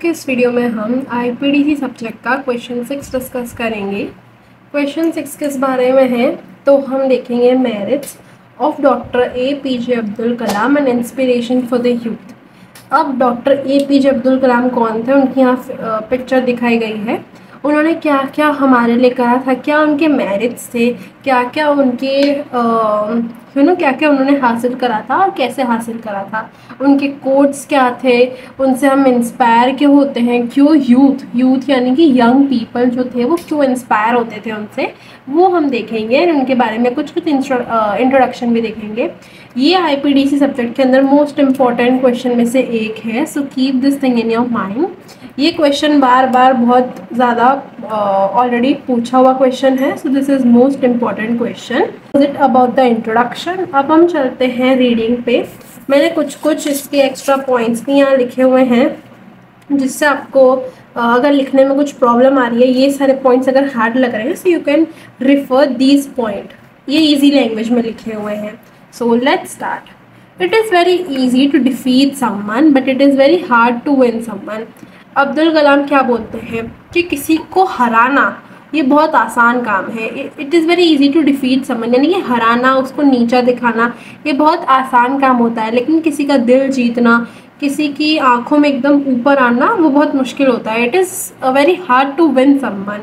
के इस वीडियो में हम आईपीडीसी सब्जेक्ट का क्वेश्चन 6 डिस्कस करेंगे। क्वेश्चन 6 किस बारे में है तो हम देखेंगे merits of doctor APJ Abdul Kalam and inspiration for the youth. अब डॉक्टर APJ अब्दुल कलाम कौन थे, उनकी यहाँ पिक्चर दिखाई गई है। उन्होंने क्या क्या हमारे लिए करा था, क्या उनके मेरिट्स थे, क्या क्या उनके क्या क्या उन्होंने हासिल करा था और कैसे हासिल करा था, उनके कोट्स क्या थे, उनसे हम इंस्पायर क्यों होते हैं, क्यों यूथ यानी कि यंग पीपल जो थे वो क्यों इंस्पायर होते थे उनसे, वो हम देखेंगे। उनके बारे में कुछ इंट्रोडक्शन भी देखेंगे। ये आईपीडीसी सब्जेक्ट के अंदर मोस्ट इम्पॉर्टेंट क्वेश्चन में से एक है, so keep this thing in your mind. ये क्वेश्चन बार बार बहुत ज़्यादा ऑलरेडी पूछा हुआ क्वेश्चन है, so this is most important question. It about the introduction. अब हम चलते हैं रीडिंग पे। मैंने कुछ इसके एक्स्ट्रा पॉइंट्स भी यहाँ लिखे हुए हैं, जिससे आपको अगर लिखने में कुछ प्रॉब्लम आ रही है, ये सारे पॉइंट्स अगर हार्ड लग रहे हैं, so you can refer these point. ये ईजी लैंग्वेज में लिखे हुए हैं। So let's start. It is very easy to defeat someone but it is very hard to win someone. Abdul Kalam क्या बोलते हैं कि किसी को हराना ये बहुत आसान काम है। It is very easy to defeat someone, यानी कि हराना, उसको नीचा दिखाना, ये बहुत आसान काम होता है। लेकिन किसी का दिल जीतना, किसी की आंखों में एकदम ऊपर आना, वो बहुत मुश्किल होता है। It is very hard to win someone.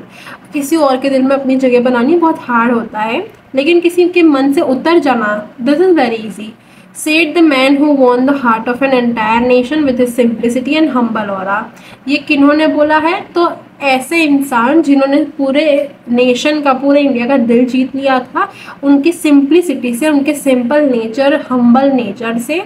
किसी और के दिल में अपनी जगह बनानी बहुत हार्ड होता है, लेकिन किसी के मन से उतर जाना, this is very easy. Said the man who won the heart of an entire nation with his simplicity and humble aura। ये किन्होंने बोला है? तो ऐसे इंसान जिन्होंने पूरे नेशन का, पूरे इंडिया का दिल जीत लिया था, उनकी सिंप्लिसिटी से, उनके सिंपल नेचर, हम्बल नेचर से।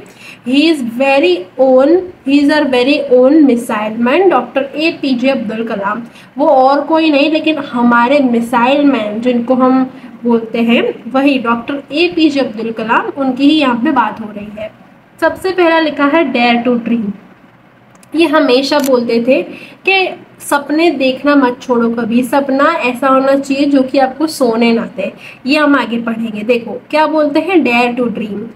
He is our very own missile man, doctor APJ Abdul Kalam. वो और कोई नहीं लेकिन हमारे मिसाइल मैन जिनको हम बोलते हैं, वही डॉक्टर APJ अब्दुल कलाम, उनकी ही यहाँ पे बात हो रही है। सबसे पहला लिखा है डेयर टू ड्रीम। ये हमेशा बोलते थे कि सपने देखना मत छोड़ो कभी, सपना ऐसा होना चाहिए जो कि आपको सोने ना दे। ये हम आगे पढ़ेंगे। देखो क्या बोलते हैं, डेयर टू ड्रीम।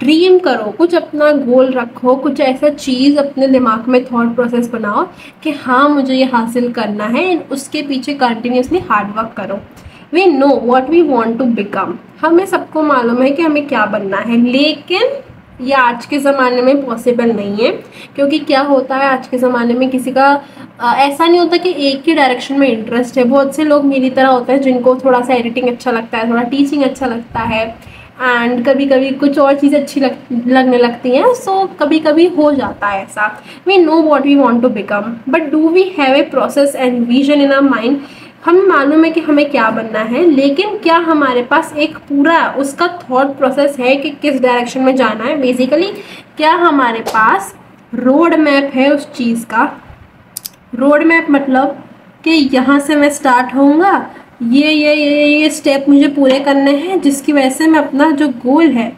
ड्रीम करो, कुछ अपना गोल रखो, कुछ ऐसा चीज़ अपने दिमाग में थॉट प्रोसेस बनाओ कि हाँ मुझे ये हासिल करना है, उसके पीछे कंटिन्यूसली हार्ड वर्क करो। We know what we want to become। हमें सबको मालूम है कि हमें क्या बनना है, लेकिन ये आज के ज़माने में पॉसिबल नहीं है। क्योंकि क्या होता है आज के ज़माने में, किसी का ऐसा नहीं होता कि एक ही डायरेक्शन में इंटरेस्ट है। बहुत से लोग मेरी तरह होते हैं जिनको थोड़ा सा एडिटिंग अच्छा लगता है, थोड़ा टीचिंग अच्छा लगता है, एंड कभी कभी कुछ और चीज़ें अच्छी लगने लगती हैं। सो कभी कभी हो जाता है ऐसा। We know what we want to become but do we have a process and vision in our mind. हमें मालूम है कि हमें क्या बनना है, लेकिन क्या हमारे पास एक पूरा उसका थॉट प्रोसेस है कि किस डायरेक्शन में जाना है। बेसिकली क्या हमारे पास रोड मैप है उस चीज़ का। रोड मैप मतलब कि यहाँ से मैं स्टार्ट होऊंगा, ये स्टेप मुझे पूरे करने हैं, जिसकी वजह से मैं अपना जो गोल है,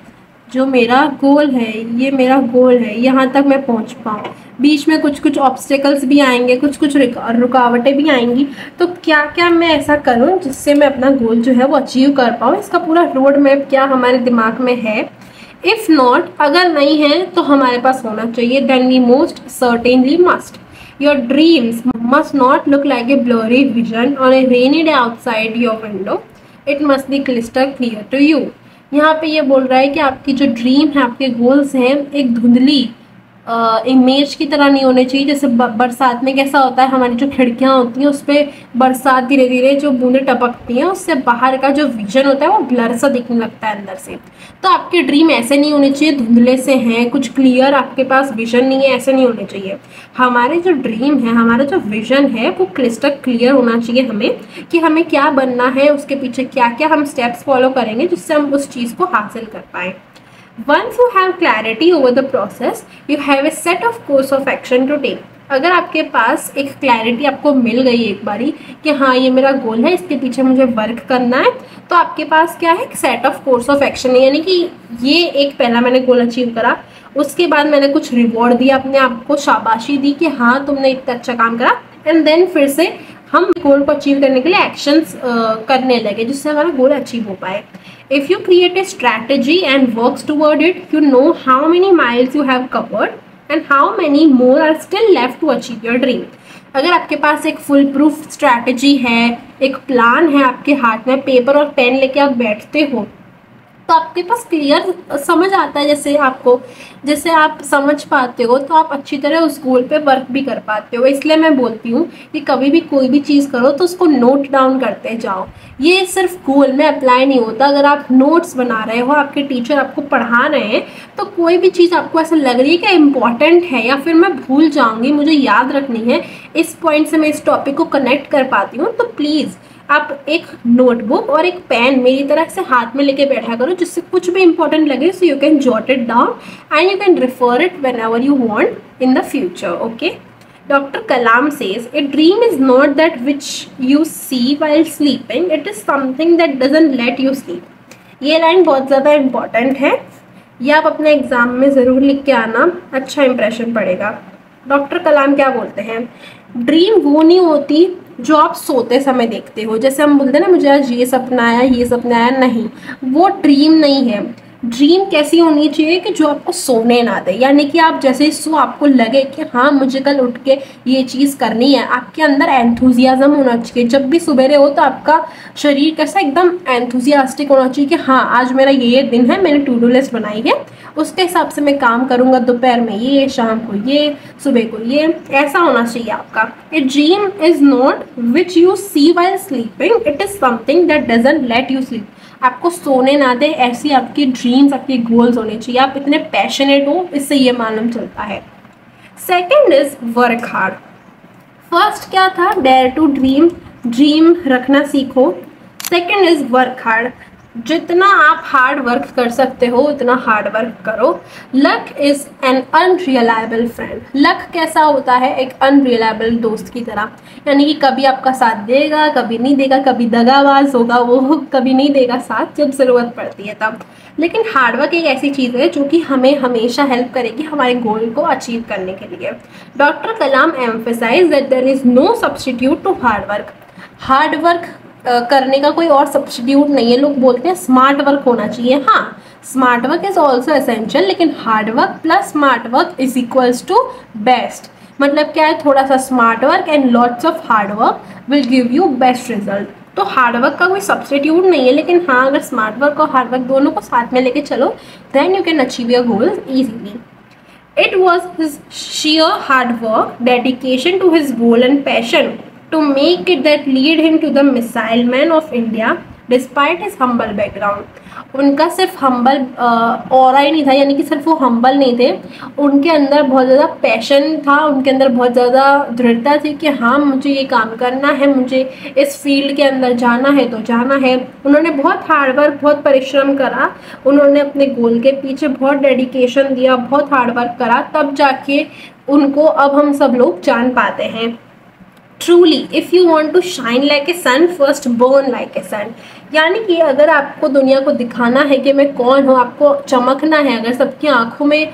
जो मेरा गोल है, ये मेरा गोल है, यहाँ तक मैं पहुँच पाऊँ। बीच में कुछ ऑब्स्टेकल्स भी आएंगे, कुछ रुकावटें भी आएंगी। तो क्या क्या मैं ऐसा करूँ जिससे मैं अपना गोल जो है वो अचीव कर पाऊँ। इसका पूरा रोड मैप क्या हमारे दिमाग में है। इफ़ नॉट, अगर नहीं है तो हमारे पास होना चाहिए। Then we most certainly must. Your dreams must not look like a blurry vision on a rainy day outside your window. It must be crystal clear to you. यहाँ पे ये बोल रहा है कि आपकी जो ड्रीम है, आपके गोल्स हैं, एक धुंधली इमेज की तरह नहीं होने चाहिए। जैसे बरसात में कैसा होता है, हमारी जो खिड़कियाँ होती हैं उस पर बरसात धीरे धीरे जो बूंदें टपकती हैं, उससे बाहर का जो विजन होता है वो ब्लर सा दिखने लगता है अंदर से। तो आपके ड्रीम ऐसे नहीं होने चाहिए धुंधले से हैं, कुछ क्लियर आपके पास विजन नहीं है, ऐसे नहीं होने चाहिए। हमारे जो ड्रीम है, हमारा जो विजन है, वो क्रिस्टल क्लियर होना चाहिए हमें कि हमें क्या बनना है, उसके पीछे क्या क्या हम स्टेप्स फॉलो करेंगे जिससे हम उस चीज़ को हासिल कर पाएँ। Once you have clarity over the process, you have a set of course of action to take। अगर आपके पास एक क्लैरिटी आपको मिल गई एक बारी कि हाँ ये मेरा गोल है, इसके पीछे मुझे वर्क करना है, तो आपके पास क्या है, एक set of course of action है। यानी कि ये एक पहला मैंने गोल अचीव करा, उसके बाद मैंने कुछ रिवॉर्ड दिया, अपने आप को शाबाशी दी कि हाँ तुमने इतना अच्छा काम करा, एंड देन फिर से हम गोल को अचीव करने के लिए एक्शंस करने लगे जिससे हमारा गोल अचीव हो पाए। If you create a strategy and works toward it, you know how many miles you have covered, and how many more are still left to achieve your dream. अगर आपके पास एक full proof strategy है, एक plan है आपके हाथ में, paper और पेन लेके आप बैठते हो, तो आपके पास क्लियर समझ आता है, जैसे आप समझ पाते हो तो आप अच्छी तरह उस गोल पे वर्क भी कर पाते हो। इसलिए मैं बोलती हूँ कि कभी भी कोई भी चीज़ करो तो उसको नोट डाउन करते जाओ। ये सिर्फ गोल में अप्लाई नहीं होता। अगर आप नोट्स बना रहे हो, आपके टीचर आपको पढ़ा रहे हैं, तो कोई भी चीज़ आपको ऐसा लग रही है कि इम्पॉर्टेंट है या फिर मैं भूल जाऊँगी, मुझे याद रखनी है, इस पॉइंट से मैं इस टॉपिक को कनेक्ट कर पाती हूँ, तो प्लीज़ आप एक नोटबुक और एक पेन मेरी तरह से हाथ में लेके बैठा करो, जिससे कुछ भी इंपॉर्टेंट लगे सो you can jot it down and you can refer it whenever you want in the future. Okay, Dr. Kalam says a dream is not that which you see while sleeping, it is something that doesn't let you sleep. ये line बहुत ज़्यादा important है, ये आप अपने exam में ज़रूर लिख के आना, अच्छा इंप्रेशन पड़ेगा। डॉक्टर कलाम क्या बोलते हैं, ड्रीम वो नहीं होती जो आप सोते समय देखते हो। जैसे हम बोलते हैं ना, मुझे आज ये सपना आया, ये सपना आया, नहीं, वो ड्रीम नहीं है। ड्रीम कैसी होनी चाहिए कि जो आपको सोने ना दे, यानी कि आप जैसे ही सो आपको लगे कि हाँ मुझे कल उठ के ये चीज़ करनी है। आपके अंदर एंथुजियाज्म होना चाहिए। जब भी सुबेरे हो तो आपका शरीर कैसा एकदम एंथुजियास्टिक होना चाहिए कि हाँ आज मेरा ये दिन है, मैंने टू डू लिस्ट बनाई है, उसके हिसाब से मैं काम करूँगा, दोपहर में ये, शाम को ये, सुबह को ये, ऐसा होना चाहिए आपका। A dream is not which you see while sleeping, it is something that doesn't let you sleep. आपको सोने ना दे, ऐसी आपकी ड्रीम्स, आपके गोल्स होने चाहिए, आप इतने पैशनेट हो, इससे ये मालूम चलता है। Second is work hard. First क्या था, डेयर टू ड्रीम, ड्रीम रखना सीखो। सेकेंड इज वर्क हार्ड, जितना आप हार्ड वर्क कर सकते हो उतना हार्ड वर्क करो। Luck is an unreliable friend. Luck कैसा होता है, एक अनरिलायबल दोस्त की तरह, यानी कि कभी आपका साथ देगा, कभी नहीं देगा, कभी दगाबाज होगा वो, कभी नहीं देगा साथ जब ज़रूरत पड़ती है तब। लेकिन हार्डवर्क एक ऐसी चीज़ है जो कि हमें हमेशा हेल्प करेगी हमारे गोल को अचीव करने के लिए। Doctor Kalam emphasise that there is no substitute to hard work. Hard work करने का कोई और सब्स्टिट्यूट नहीं है। लोग बोलते हैं स्मार्ट वर्क होना चाहिए, हाँ smart work is also essential, लेकिन hard work plus smart work is equals to best. मतलब क्या है, थोड़ा सा smart work and lots of hard work will give you best result. तो हार्ड वर्क का कोई सब्स्टिट्यूट नहीं है, लेकिन हाँ अगर स्मार्ट वर्क और हार्ड वर्क दोनों को साथ में लेके चलो then you can achieve your goals easily. It was his sheer hard work, dedication to his goal and passion to make it that lead him to the missile man of India despite his humble background. उनका सिर्फ humble aura ही नहीं था, यानी कि सिर्फ वो humble नहीं थे, उनके अंदर बहुत ज़्यादा पैशन था, उनके अंदर बहुत ज़्यादा दृढ़ता थी कि हाँ मुझे ये काम करना है, मुझे इस फील्ड के अंदर जाना है तो जाना है। उन्होंने बहुत हार्डवर्क, बहुत परिश्रम करा, उन्होंने अपने गोल के पीछे बहुत डेडिकेशन दिया, बहुत हार्डवर्क करा, तब जाके उनको अब हम सब लोग जान पाते हैं। Truly if you want to shine like a sun first burn like a sun. यानी कि अगर आपको दुनिया को दिखाना है कि मैं कौन हूँ, आपको चमकना है, अगर सबकी आंखों में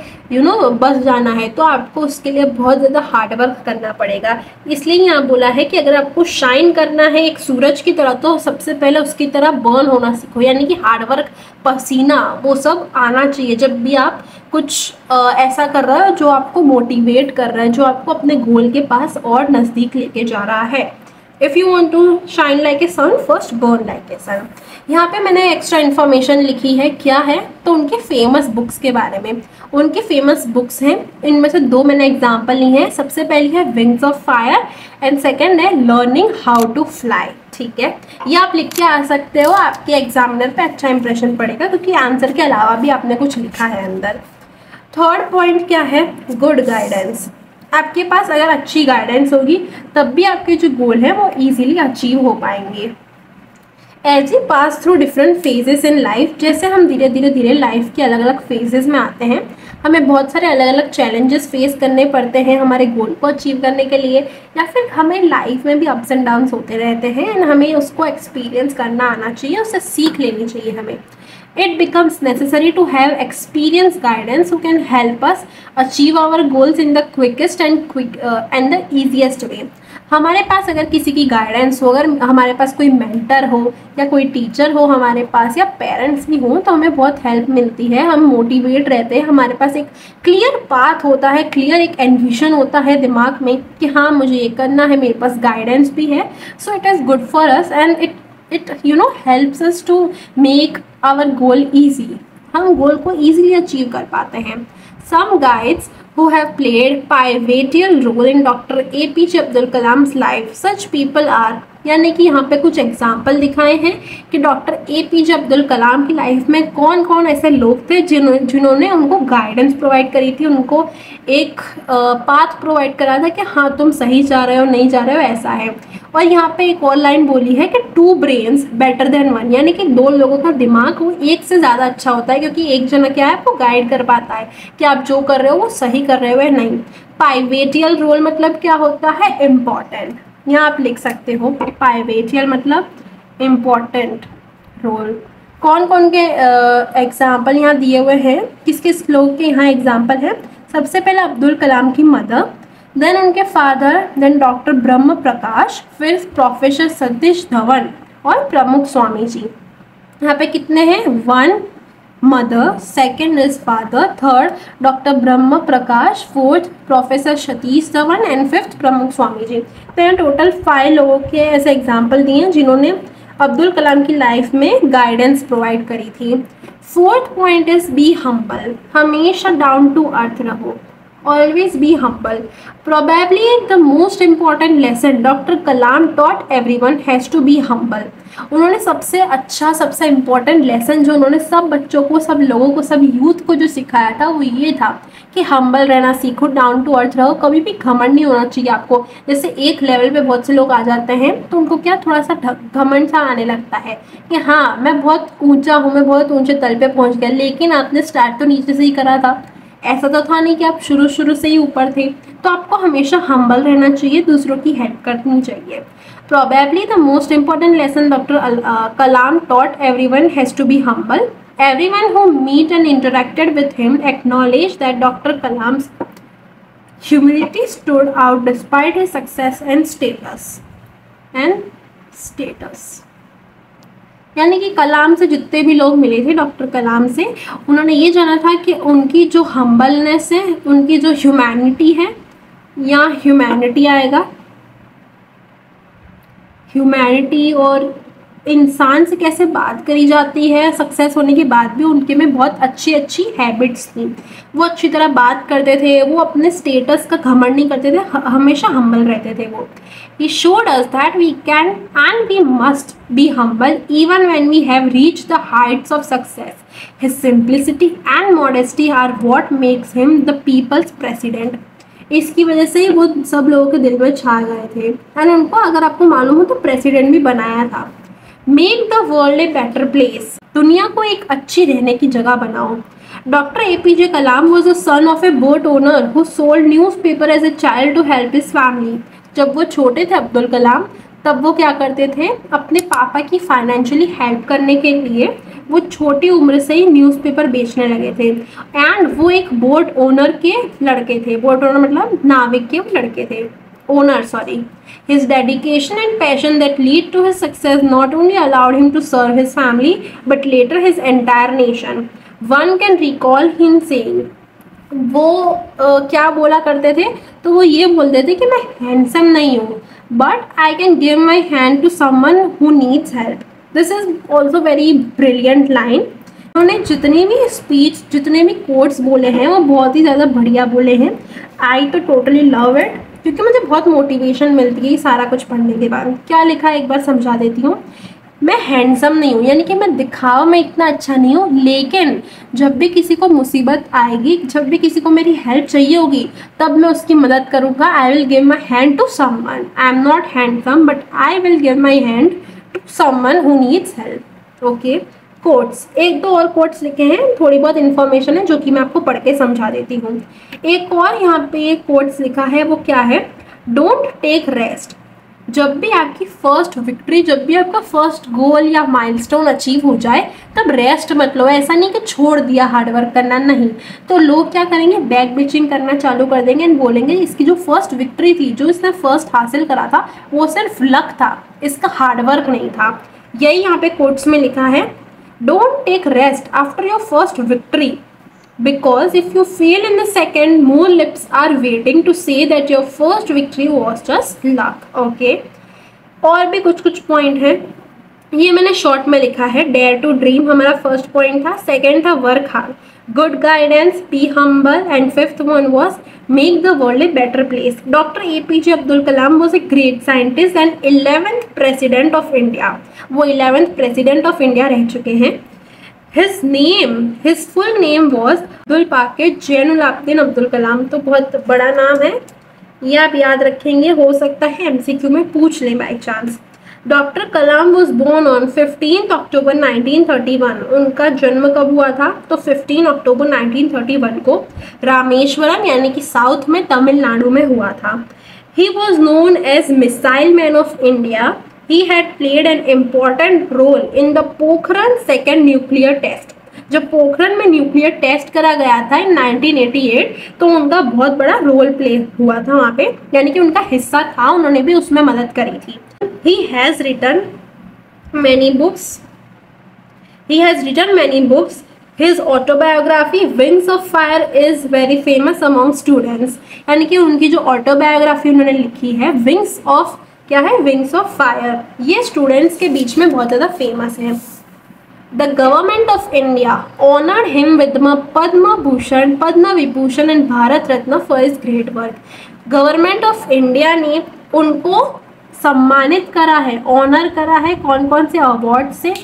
बस जाना है, तो आपको उसके लिए बहुत ज़्यादा हार्डवर्क करना पड़ेगा। इसलिए यहाँ बोला है कि अगर आपको शाइन करना है एक सूरज की तरह, तो सबसे पहले उसकी तरह बर्न होना सीखो, यानी कि हार्डवर्क, पसीना, वो सब आना चाहिए जब भी आप कुछ ऐसा कर रहा है जो आपको मोटिवेट कर रहा है, जो आपको अपने गोल के पास और नज़दीक लेके जा रहा है। If you want to shine like a sun first burn like a sun. यहाँ पे मैंने एक्स्ट्रा इन्फॉर्मेशन लिखी है, क्या है, तो उनके फेमस बुक्स के बारे में। उनके फेमस बुक्स हैं, इनमें से दो मैंने एग्जाम्पल ली हैं। सबसे पहली है wings of fire and second है लर्निंग हाउ टू फ्लाई। ठीक है, ये आप लिख के आ सकते हो, आपके एग्जामिनर पे अच्छा इंप्रेशन पड़ेगा क्योंकि आंसर के अलावा भी आपने कुछ लिखा है अंदर। थर्ड पॉइंट क्या है, गुड गाइडेंस। आपके पास अगर अच्छी गाइडेंस होगी तब भी आपके जो गोल है वो इजीली अचीव हो पाएंगे। As we pass through different phases in life, जैसे हम धीरे धीरे लाइफ के अलग अलग फेजेस में आते हैं, हमें बहुत सारे अलग अलग चैलेंजेस फेस करने पड़ते हैं हमारे गोल को अचीव करने के लिए, या फिर हमें लाइफ में भी अप्स एंड डाउन्स होते रहते हैं एंड हमें उसको एक्सपीरियंस करना आना चाहिए, उससे सीख लेनी चाहिए हमें। It becomes necessary to have experienced guidance who can help us achieve our goals in the quickest and the easiest way. हमारे पास अगर किसी की गाइडेंस हो, अगर हमारे पास कोई मेंटर हो या कोई टीचर हो हमारे पास, या पेरेंट्स भी हों, तो हमें बहुत हेल्प मिलती है, हम मोटिवेट रहते हैं, हमारे पास एक क्लियर पाथ होता है, क्लियर एक एनविजन होता है दिमाग में कि हाँ मुझे ये करना है, मेरे पास गाइडेंस भी है. So it is good for us and it helps us to make our goal easy. हम गोल को ईजिली अचीव कर पाते हैं. Some guides who have played pivotal role in Dr. APJ Abdul Kalam's life. Such people are, यानी कि यहाँ पे कुछ एग्जाम्पल दिखाए हैं कि डॉक्टर APJ अब्दुल कलाम की लाइफ में कौन कौन ऐसे लोग थे जिन्होंने उनको गाइडेंस प्रोवाइड करी थी, उनको एक पाथ प्रोवाइड करा था कि हाँ तुम सही जा रहे हो, नहीं जा रहे हो, ऐसा है. और यहाँ पे एक और लाइन बोली है कि 2 brains बेटर देन 1, यानी कि 2 लोगों का दिमाग वो एक से ज़्यादा अच्छा होता है, क्योंकि एक जना क्या है आपको गाइड कर पाता है कि आप जो कर रहे हो वो सही कर रहे हो या नहीं. पाइवेटियल रोल मतलब क्या होता है, इम्पॉर्टेंट. यहाँ आप लिख सकते हो पाइवेटियल मतलब इम्पॉर्टेंट रोल. कौन कौन के एग्जाम्पल यहाँ दिए हुए हैं, किस किस लोग के यहाँ एग्जाम्पल है. सबसे पहले अब्दुल कलाम की मदर, देन उनके फादर, देन डॉक्टर ब्रह्म प्रकाश, फिर प्रोफेसर सतीश धवन और प्रमुख स्वामी जी. यहाँ पे कितने हैं, 1 mother, second is father, third doctor Brahm Prakash, fourth professor Satish Dhawan and fifth Pramukh Swami जी. तो यहाँ टोटल 5 लोगों के ऐसे एग्जाम्पल दिए हैं जिन्होंने अब्दुल कलाम की लाइफ में गाइडेंस प्रोवाइड करी थी. 4th point is be humble. हमेशा डाउन टू अर्थ रहो. Always be humble. Probably the most important lesson Dr. Kalam taught everyone has to be humble. उन्होंने सबसे अच्छा, सबसे इम्पोर्टेंट लेसन जो उन्होंने सब बच्चों को, सब लोगों को, सब यूथ को जो सिखाया था वो ये था कि हम्बल रहना सीखो, डाउन टू अर्थ रहो, कभी भी घमंड नहीं होना चाहिए आपको. जैसे एक लेवल पे बहुत से लोग आ जाते हैं तो उनको क्या थोड़ा सा घमंड सा आने लगता है कि हाँ मैं बहुत ऊंचा हूँ, मैं बहुत ऊंचे तल पे पहुँच गया, लेकिन आपने स्टार्ट तो नीचे से ही करा था. ऐसा तो था नहीं कि आप शुरू से ही ऊपर थे. तो आपको हमेशा हम्बल रहना चाहिए, दूसरों की हेल्प करनी चाहिए. Probably the most important lesson Dr. Kalam taught everyone has to be humble. Everyone who met and interacted with him acknowledged that Dr. Kalam's humility stood out despite his success and status. यानी कि कलाम से जितने भी लोग मिले थे doctor कलाम से, उन्होंने ये जाना था कि उनकी जो हम्बलनेस है, उनकी जो ह्यूमैनिटी है, या ह्यूमैनिटी आएगा, ह्यूमैनिटी और इंसान से कैसे बात करी जाती है सक्सेस होने के बाद भी, उनके में बहुत अच्छी अच्छी हैबिट्स थी. वो अच्छी तरह बात करते थे, वो अपने स्टेटस का घमंड नहीं करते थे, हमेशा हम्बल रहते थे वो. He showed us that we can and we must be humble even when we have reached the heights of success. His simplicity and modesty are what makes him the people's president. इसकी वजह से ही वो सब लोगों के दिल में छा गए थे. एंड उनको, अगर आपको मालूम हो, तो प्रेसिडेंट भी बनाया था. Make the world a better place. दुनिया को एक अच्छी रहने की जगह बनाओ. Dr. APJ Kalam was the son of a boat owner who sold newspaper as a child to help his family. जब वो छोटे थे अब्दुल कलाम, तब वो क्या करते थे, अपने पापा की फाइनेंशियली हेल्प करने के लिए वो छोटी उम्र से ही न्यूज़पेपर बेचने लगे थे. एंड वो एक बोट ओनर के लड़के थे. बोट ओनर मतलब नाविक के लड़के थे, owner sorry. His dedication and passion that lead to his success not only allowed him to serve his family but later his entire nation. One can recall him saying, वो क्या बोला करते थे, तो वो ये बोलते थे कि मैं हैंडसम नहीं हूँ, but I can give my hand to someone who needs help. This is also very brilliant line. उन्होंने जितने भी स्पीच, जितने भी कोट्स बोले हैं, वो बहुत ही ज़्यादा बढ़िया बोले हैं. आई तो टोटली लव इट, क्योंकि मुझे बहुत मोटिवेशन मिलती है सारा कुछ पढ़ने के बाद. क्या लिखा है एक बार समझा देती हूँ. मैं हैंडसम नहीं हूँ, यानी कि मैं दिखावा में इतना अच्छा नहीं हूँ, लेकिन जब भी किसी को मुसीबत आएगी, जब भी किसी को मेरी हेल्प चाहिए होगी, तब मैं उसकी मदद करूँगा. I will give my hand to someone. I am not handsome but I will give my hand to someone who needs help. Okay, quotes, 1-2 और कोट्स लिखे हैं, थोड़ी बहुत इन्फॉर्मेशन है जो कि मैं आपको पढ़ के समझा देती हूँ. एक और यहाँ पे कोट्स लिखा है, वो क्या है, डोंट टेक रेस्ट. जब भी आपकी फर्स्ट विक्ट्री, जब भी आपका फर्स्ट गोल या माइलस्टोन अचीव हो जाए तब रेस्ट मत लो। ऐसा नहीं कि छोड़ दिया हार्डवर्क करना, नहीं। तो लोग क्या करेंगे, बैक बिचिंग करना चालू कर देंगे एंड बोलेंगे इसकी जो फर्स्ट विक्ट्री थी, जो इसने फर्स्ट हासिल करा था, वो सिर्फ लक था, इसका हार्डवर्क नहीं था। यही यहाँ पे कोट्स में लिखा है, don't take rest after your first victory, because if you fail in the second, more lips are waiting to say that your first victory was just luck. Okay, और भी कुछ कुछ पॉइंट है, ये मैंने शॉर्ट में लिखा है। डेयर टू ड्रीम हमारा फर्स्ट पॉइंट था, सेकंड था work hard, good guidance, be humble, and fifth one was make the world a better place. Doctor APJ Abdul Kalam was a great scientist and 11th president of India. वो 11th president of India रह चुके हैं। His full name was Abdul Pakir Jainulabdeen Abdul Kalam. तो बहुत बड़ा नाम है, ये आप याद रखेंगे, हो सकता है MCQ में पूछ लें by chance. Doctor Kalam was born on 15 October 1931। उनका जन्म कब हुआ था, तो 15 अक्टूबर 1931 को रामेश्वरम यानी कि साउथ में तमिलनाडु में हुआ था। He was known as missile man of India. He had played an important role in the Pokhran second nuclear test. जब पोखरण में न्यूक्लियर टेस्ट करा गया था इन 1988, तो उनका बहुत बड़ा रोल प्ले हुआ था वहाँ पे, यानी कि उनका हिस्सा था, उन्होंने भी उसमें मदद करी थी। He has written many books. His autobiography Wings of Fire is very famous among students। यानी कि उनकी जो ऑटोबायोग्राफी उन्होंने लिखी है, विंग्स ऑफ क्या है, विंग्स ऑफ फायर, ये स्टूडेंट्स के बीच में बहुत ज़्यादा फेमस है। The government of India honoured him with Padma Bhushan, Padma Vibhushan and Bharat Ratna for his great work. Government of India ने उनको सम्मानित करा है, ऑनर करा है, कौन कौन से अवार्ड से,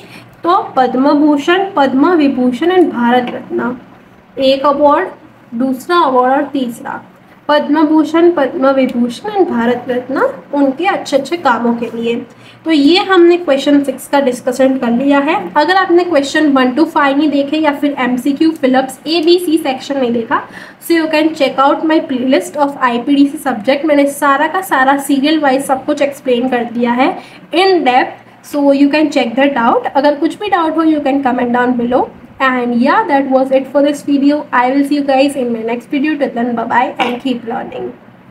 तो पद्म भूषण, पद्म विभूषण एंड भारत रत्न, एक अवार्ड, दूसरा अवार्ड और तीसरा। पद्म भूषण, पद्म विभूषण एंड भारत रत्न उनके अच्छे अच्छे कामों के लिए। तो ये हमने क्वेश्चन 6 का डिस्कशन कर लिया है। अगर आपने क्वेश्चन 1 to 5 नहीं देखे या फिर MCQ फिलअप्स ABC सेक्शन नहीं देखा, so you can check out my playlist of IPDC subject. मैंने सारा का सारा सीरियल वाइज सब कुछ एक्सप्लेन कर दिया है in depth, so you can check that out. अगर कुछ भी डाउट हो, you can comment down below. And yeah, that was it for this video. I will see you guys in my next video. Till then, bye bye and keep learning.